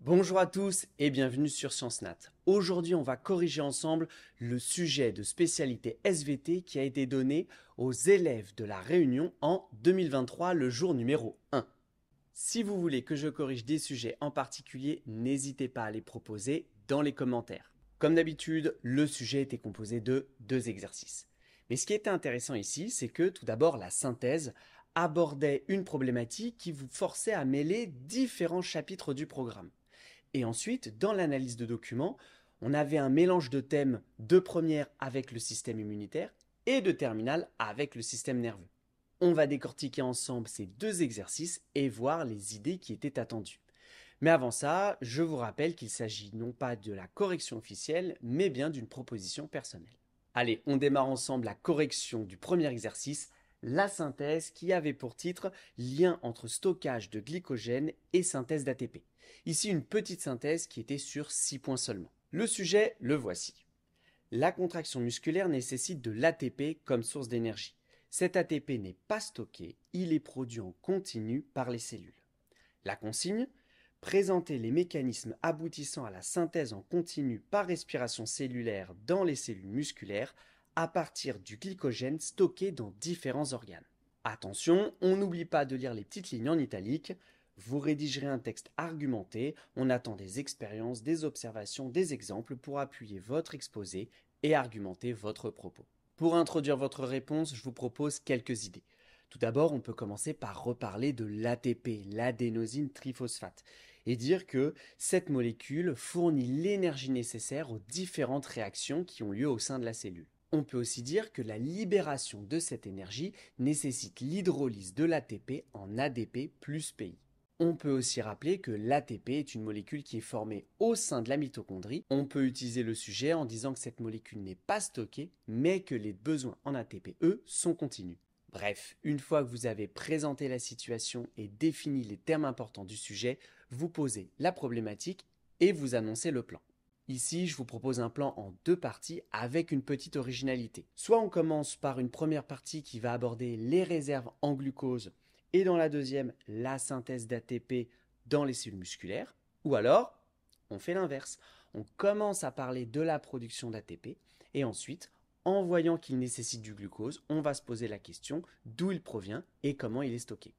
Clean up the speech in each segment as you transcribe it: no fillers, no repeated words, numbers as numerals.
Bonjour à tous et bienvenue sur Sciences Nat. Aujourd'hui, on va corriger ensemble le sujet de spécialité SVT qui a été donné aux élèves de la Réunion en 2023, le jour numéro 1. Si vous voulez que je corrige des sujets en particulier, n'hésitez pas à les proposer dans les commentaires. Comme d'habitude, le sujet était composé de 2 exercices. Mais ce qui était intéressant ici, c'est que tout d'abord, la synthèse abordait une problématique qui vous forçait à mêler différents chapitres du programme. Et ensuite, dans l'analyse de documents, on avait un mélange de thèmes de première avec le système immunitaire et de terminale avec le système nerveux. On va décortiquer ensemble ces 2 exercices et voir les idées qui étaient attendues. Mais avant ça, je vous rappelle qu'il s'agit non pas de la correction officielle, mais bien d'une proposition personnelle. Allez, on démarre ensemble la correction du premier exercice, la synthèse qui avait pour titre lien entre stockage de glycogène et synthèse d'ATP. Ici, une petite synthèse qui était sur 6 points seulement. Le sujet, le voici. La contraction musculaire nécessite de l'ATP comme source d'énergie. Cet ATP n'est pas stocké, il est produit en continu par les cellules. La consigne, présenter les mécanismes aboutissant à la synthèse en continu par respiration cellulaire dans les cellules musculaires à partir du glycogène stocké dans différents organes. Attention, on n'oublie pas de lire les petites lignes en italique. Vous rédigerez un texte argumenté, on attend des expériences, des observations, des exemples pour appuyer votre exposé et argumenter votre propos. Pour introduire votre réponse, je vous propose quelques idées. Tout d'abord, on peut commencer par reparler de l'ATP, l'adénosine triphosphate, et dire que cette molécule fournit l'énergie nécessaire aux différentes réactions qui ont lieu au sein de la cellule. On peut aussi dire que la libération de cette énergie nécessite l'hydrolyse de l'ATP en ADP plus PI. On peut aussi rappeler que l'ATP est une molécule qui est formée au sein de la mitochondrie. On peut utiliser le sujet en disant que cette molécule n'est pas stockée, mais que les besoins en ATP, eux, sont continus. Bref, une fois que vous avez présenté la situation et défini les termes importants du sujet, vous posez la problématique et vous annoncez le plan. Ici, je vous propose un plan en 2 parties avec une petite originalité. Soit on commence par une première partie qui va aborder les réserves en glucose et dans la deuxième, la synthèse d'ATP dans les cellules musculaires. Ou alors, on fait l'inverse. On commence à parler de la production d'ATP et ensuite, en voyant qu'il nécessite du glucose, on va se poser la question d'où il provient et comment il est stocké.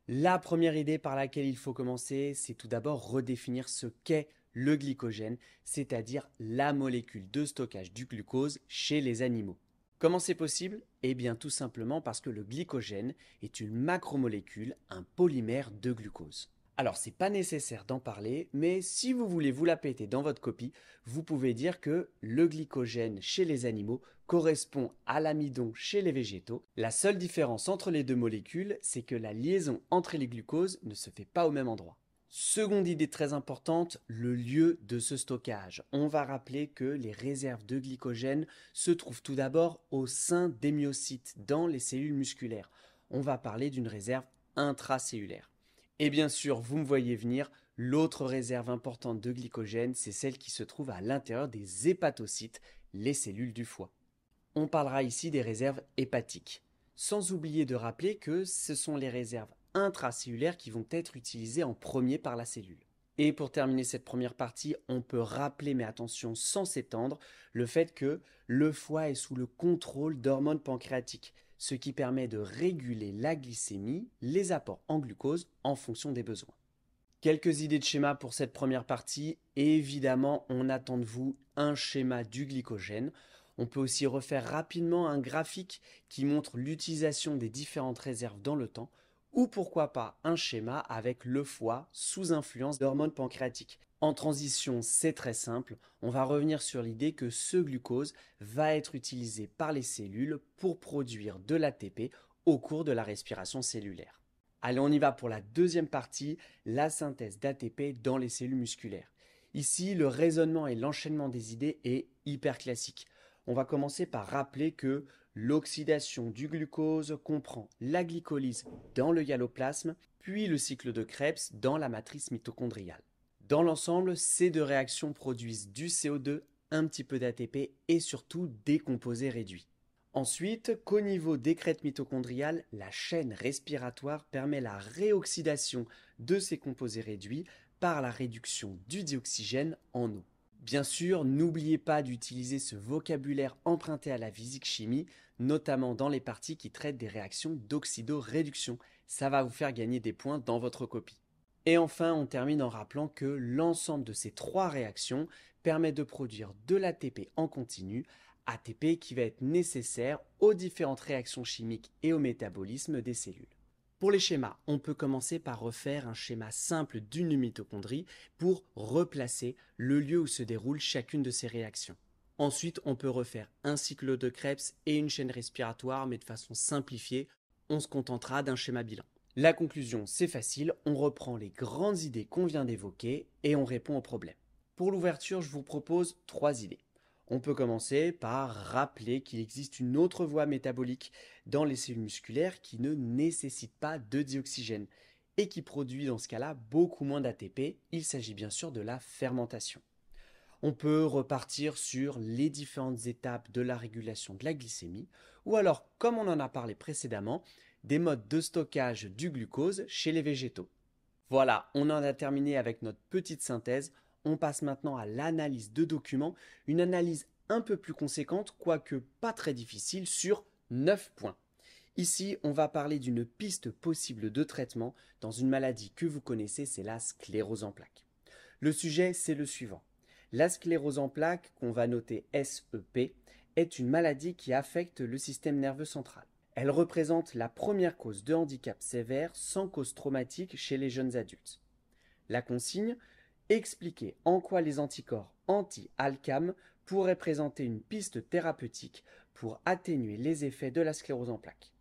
La première idée par laquelle il faut commencer, c'est tout d'abord redéfinir ce qu'est le glycogène, c'est-à-dire la molécule de stockage du glucose chez les animaux. Comment c'est possible? Eh bien tout simplement parce que le glycogène est une macromolécule, un polymère de glucose. Alors c'est pas nécessaire d'en parler, mais si vous voulez vous la péter dans votre copie, vous pouvez dire que le glycogène chez les animaux correspond à l'amidon chez les végétaux. La seule différence entre les 2 molécules, c'est que la liaison entre les glucoses ne se fait pas au même endroit. Seconde idée très importante, le lieu de ce stockage. On va rappeler que les réserves de glycogène se trouvent tout d'abord au sein des myocytes, dans les cellules musculaires. On va parler d'une réserve intracellulaire. Et bien sûr, vous me voyez venir, l'autre réserve importante de glycogène, c'est celle qui se trouve à l'intérieur des hépatocytes, les cellules du foie. On parlera ici des réserves hépatiques. Sans oublier de rappeler que ce sont les réserves intracellulaires qui vont être utilisées en premier par la cellule. Et pour terminer cette première partie, on peut rappeler, mais attention sans s'étendre, le fait que le foie est sous le contrôle d'hormones pancréatiques, ce qui permet de réguler la glycémie, les apports en glucose en fonction des besoins. Quelques idées de schéma pour cette première partie. Et évidemment, on attend de vous un schéma du glycogène. On peut aussi refaire rapidement un graphique qui montre l'utilisation des différentes réserves dans le temps, ou pourquoi pas un schéma avec le foie sous influence d'hormones pancréatiques. En transition, c'est très simple, on va revenir sur l'idée que ce glucose va être utilisé par les cellules pour produire de l'ATP au cours de la respiration cellulaire. Allez, on y va pour la deuxième partie, la synthèse d'ATP dans les cellules musculaires. Ici, le raisonnement et l'enchaînement des idées est hyper classique. On va commencer par rappeler que l'oxydation du glucose comprend la glycolyse dans le hyaloplasme, puis le cycle de Krebs dans la matrice mitochondriale. Dans l'ensemble, ces 2 réactions produisent du CO2, un petit peu d'ATP et surtout des composés réduits. Ensuite, qu'au niveau des crêtes mitochondriales, la chaîne respiratoire permet la réoxydation de ces composés réduits par la réduction du dioxygène en eau. Bien sûr, n'oubliez pas d'utiliser ce vocabulaire emprunté à la physique-chimie, notamment dans les parties qui traitent des réactions d'oxydoréduction. Ça va vous faire gagner des points dans votre copie. Et enfin, on termine en rappelant que l'ensemble de ces trois réactions permet de produire de l'ATP en continu, ATP qui va être nécessaire aux différentes réactions chimiques et au métabolisme des cellules. Pour les schémas, on peut commencer par refaire un schéma simple d'une mitochondrie pour replacer le lieu où se déroule chacune de ces réactions. Ensuite, on peut refaire un cycle de Krebs et une chaîne respiratoire, mais de façon simplifiée, on se contentera d'un schéma bilan. La conclusion, c'est facile, on reprend les grandes idées qu'on vient d'évoquer et on répond aux problèmes. Pour l'ouverture, je vous propose 3 idées. On peut commencer par rappeler qu'il existe une autre voie métabolique dans les cellules musculaires qui ne nécessite pas de dioxygène et qui produit dans ce cas-là beaucoup moins d'ATP. Il s'agit bien sûr de la fermentation. On peut repartir sur les différentes étapes de la régulation de la glycémie ou alors, comme on en a parlé précédemment, des modes de stockage du glucose chez les végétaux. Voilà, on en a terminé avec notre petite synthèse. On passe maintenant à l'analyse de documents, une analyse un peu plus conséquente, quoique pas très difficile, sur 9 points. Ici, on va parler d'une piste possible de traitement dans une maladie que vous connaissez, c'est la sclérose en plaques. Le sujet, c'est le suivant. La sclérose en plaques, qu'on va noter SEP, est une maladie qui affecte le système nerveux central. Elle représente la première cause de handicap sévère sans cause traumatique chez les jeunes adultes. La consigne, expliquer en quoi les anticorps anti-ALCAM pourraient présenter une piste thérapeutique pour atténuer les effets de la sclérose en plaques.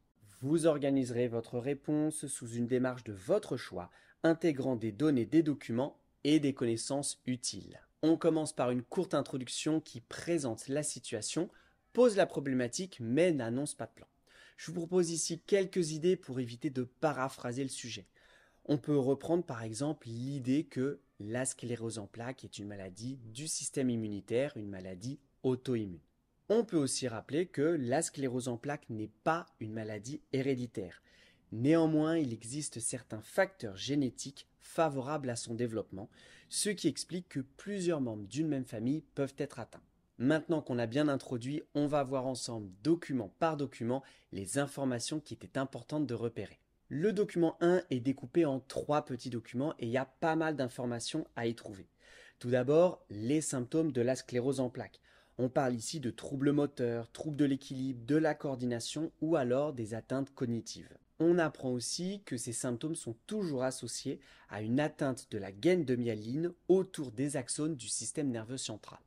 Vous organiserez votre réponse sous une démarche de votre choix, intégrant des données des documents et des connaissances utiles. On commence par une courte introduction qui présente la situation, pose la problématique mais n'annonce pas de plan. Je vous propose ici quelques idées pour éviter de paraphraser le sujet. On peut reprendre par exemple l'idée que la sclérose en plaques est une maladie du système immunitaire, une maladie auto-immune. On peut aussi rappeler que la sclérose en plaques n'est pas une maladie héréditaire. Néanmoins, il existe certains facteurs génétiques favorables à son développement, ce qui explique que plusieurs membres d'une même famille peuvent être atteints. Maintenant qu'on a bien introduit, on va voir ensemble, document par document, les informations qui étaient importantes de repérer. Le document 1 est découpé en 3 petits documents et il y a pas mal d'informations à y trouver. Tout d'abord, les symptômes de la sclérose en plaques. On parle ici de troubles moteurs, troubles de l'équilibre, de la coordination ou alors des atteintes cognitives. On apprend aussi que ces symptômes sont toujours associés à une atteinte de la gaine de myéline autour des axones du système nerveux central.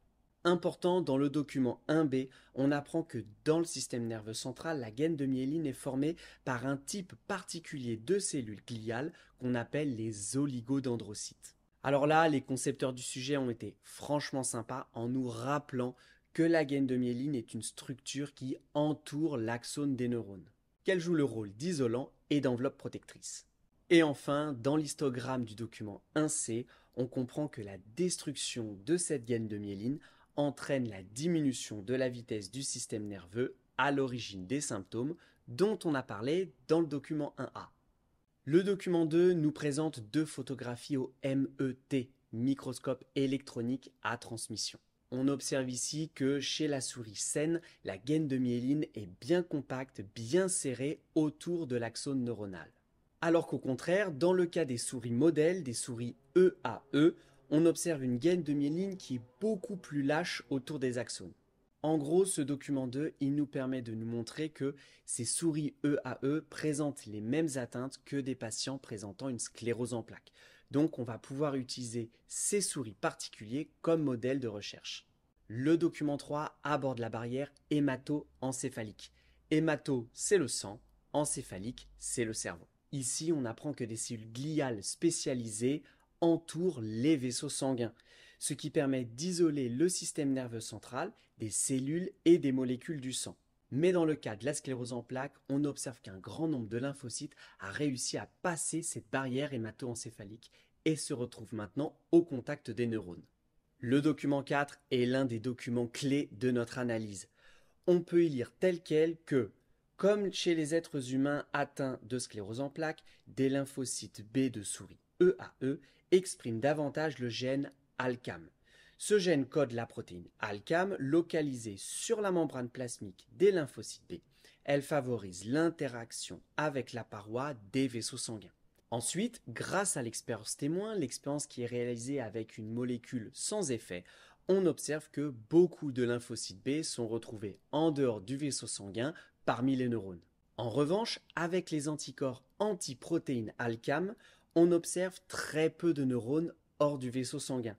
Important, dans le document 1b, on apprend que dans le système nerveux central, la gaine de myéline est formée par un type particulier de cellules gliales qu'on appelle les oligodendrocytes. Alors là, les concepteurs du sujet ont été franchement sympas en nous rappelant que la gaine de myéline est une structure qui entoure l'axone des neurones, qu'elle joue le rôle d'isolant et d'enveloppe protectrice. Et enfin, dans l'histogramme du document 1c, on comprend que la destruction de cette gaine de myéline entraîne la diminution de la vitesse du système nerveux à l'origine des symptômes dont on a parlé dans le document 1A. Le document 2 nous présente 2 photographies au MET, microscope électronique à transmission. On observe ici que chez la souris saine, la gaine de myéline est bien compacte, bien serrée autour de l'axone neuronal. Alors qu'au contraire, dans le cas des souris modèles, des souris EAE, on observe une gaine de myéline qui est beaucoup plus lâche autour des axones. En gros, ce document 2, il nous permet de nous montrer que ces souris EAE présentent les mêmes atteintes que des patients présentant une sclérose en plaques. Donc, on va pouvoir utiliser ces souris particuliers comme modèle de recherche. Le document 3 aborde la barrière hémato-encéphalique. Hémato, c'est le sang, encéphalique, c'est le cerveau. Ici, on apprend que des cellules gliales spécialisées entourent les vaisseaux sanguins, ce qui permet d'isoler le système nerveux central des cellules et des molécules du sang. Mais dans le cas de la sclérose en plaques, on observe qu'un grand nombre de lymphocytes a réussi à passer cette barrière hémato-encéphalique et se retrouve maintenant au contact des neurones. Le document 4 est l'un des documents clés de notre analyse. On peut y lire tel quel que, comme chez les êtres humains atteints de sclérose en plaques, des lymphocytes B de souris EAE exprime davantage le gène ALCAM. Ce gène code la protéine ALCAM localisée sur la membrane plasmique des lymphocytes B. Elle favorise l'interaction avec la paroi des vaisseaux sanguins. Ensuite, grâce à l'expérience témoin, l'expérience qui est réalisée avec une molécule sans effet, on observe que beaucoup de lymphocytes B sont retrouvés en dehors du vaisseau sanguin parmi les neurones. En revanche, avec les anticorps anti-protéines ALCAM, on observe très peu de neurones hors du vaisseau sanguin.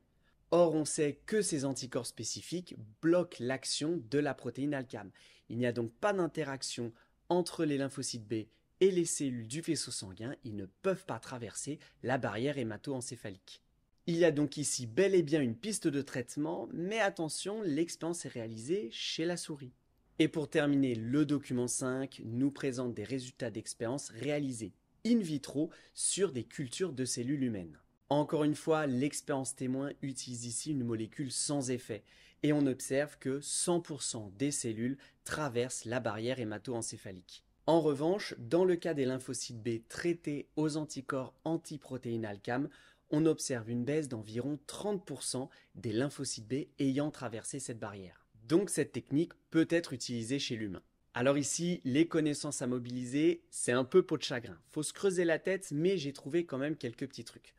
Or, on sait que ces anticorps spécifiques bloquent l'action de la protéine ALCAM. Il n'y a donc pas d'interaction entre les lymphocytes B et les cellules du vaisseau sanguin. Ils ne peuvent pas traverser la barrière hémato-encéphalique. Il y a donc ici bel et bien une piste de traitement, mais attention, l'expérience est réalisée chez la souris. Et pour terminer, le document 5 nous présente des résultats d'expériences réalisées in vitro sur des cultures de cellules humaines. Encore une fois, l'expérience témoin utilise ici une molécule sans effet et on observe que 100% des cellules traversent la barrière hémato-encéphalique. En revanche, dans le cas des lymphocytes B traités aux anticorps antiprotéines ALCAM, on observe une baisse d'environ 30% des lymphocytes B ayant traversé cette barrière. Donc cette technique peut être utilisée chez l'humain. Alors ici, les connaissances à mobiliser, c'est un peu peau de chagrin. Faut se creuser la tête, mais j'ai trouvé quand même quelques petits trucs.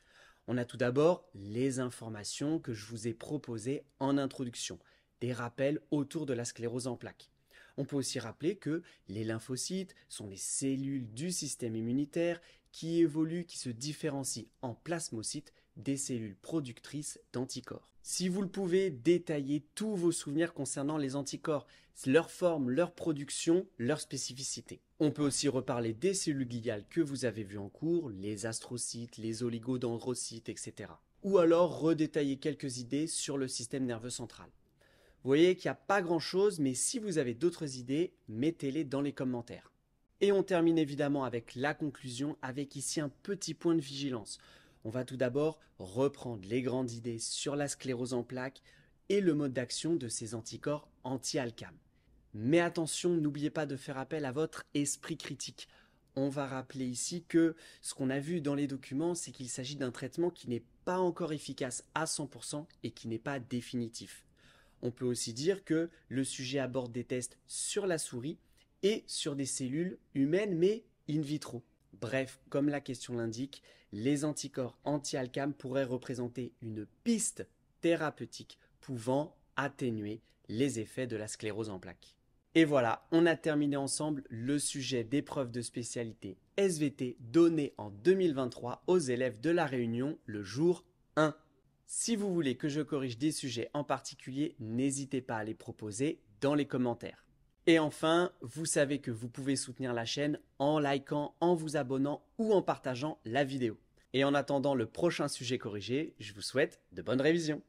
On a tout d'abord les informations que je vous ai proposées en introduction, des rappels autour de la sclérose en plaques. On peut aussi rappeler que les lymphocytes sont des cellules du système immunitaire qui évoluent, qui se différencient en plasmocytes des cellules productrices d'anticorps. Si vous le pouvez, détaillez tous vos souvenirs concernant les anticorps, leur forme, leur production, leur spécificité. On peut aussi reparler des cellules gliales que vous avez vues en cours, les astrocytes, les oligodendrocytes, etc. Ou alors redétailler quelques idées sur le système nerveux central. Vous voyez qu'il n'y a pas grand-chose, mais si vous avez d'autres idées, mettez-les dans les commentaires. Et on termine évidemment avec la conclusion, avec ici un petit point de vigilance. On va tout d'abord reprendre les grandes idées sur la sclérose en plaques et le mode d'action de ces anticorps anti-ALCAM. Mais attention, n'oubliez pas de faire appel à votre esprit critique. On va rappeler ici que ce qu'on a vu dans les documents, c'est qu'il s'agit d'un traitement qui n'est pas encore efficace à 100% et qui n'est pas définitif. On peut aussi dire que le sujet aborde des tests sur la souris et sur des cellules humaines mais in vitro. Bref, comme la question l'indique, les anticorps anti-ALCAM pourraient représenter une piste thérapeutique pouvant atténuer les effets de la sclérose en plaques. Et voilà, on a terminé ensemble le sujet d'épreuve de spécialité SVT donné en 2023 aux élèves de la Réunion le jour 1. Si vous voulez que je corrige des sujets en particulier, n'hésitez pas à les proposer dans les commentaires. Et enfin, vous savez que vous pouvez soutenir la chaîne en likant, en vous abonnant ou en partageant la vidéo. Et en attendant le prochain sujet corrigé, je vous souhaite de bonnes révisions.